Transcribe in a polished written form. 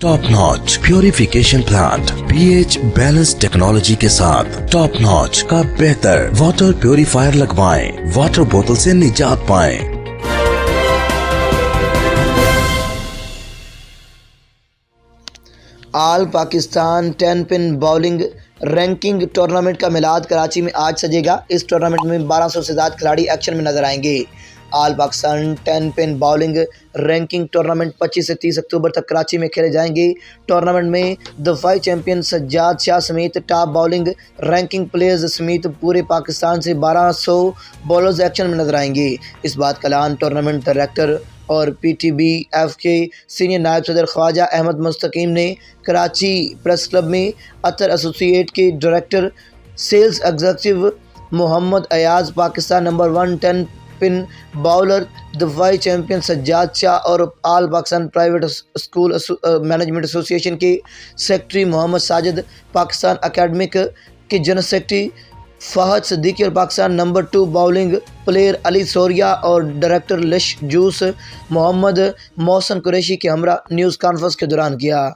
Top notch purification plant pH balance technology के साथ top notch का बेहतर वाटर प्योरीफायर लगवाएं, वाटर बोतल से निजात पाएं। All Pakistan 10 pin bowling ranking tournament का मिलाद कराची में आज सजेगा। इस टूर्नामेंट में 1200 से ज़्यादा खिलाड़ी एक्शन में नजर आएंगे। All Pakistan 10 pin bowling ranking tournament 25 से 30 अक्टूबर तक कराची में खेले जाएंगे। टूर्नामेंट में दफाई चैंपियन सज्जाद शाह समेत टॉप बाउलिंग रैंकिंग प्लेयर्स समेत पूरे पाकिस्तान से 1200 बॉलर्स एक्शन में नजर आएंगे। इस बात का ऐलान टूर्नामेंट डायरेक्टर और PTBF के सीनियर नायब सदर ख्वाजा अहमद मुस्तकीम ने कराची प्रेस क्लब में अतर एसोसिएट के director sales executive Mohammad Ayaz, Pakistan number 1 10 pin bowler दफाई चैंपियन सज्जाद शाह और all Pakistan private school management association के सेक्रेटरी मोहम्मद साजिद, पाकिस्तान एकेडमिक के जनरल सेक्रेटरी फहद सिद्दीकी और Pakistan number 2 bowling player Ali सोरिया और डायरेक्टर लिश जूस मोहम्मद मोहसन कुरैशी के हमरा न्यूज़ कॉन्फ्रेंस के दौरान किया।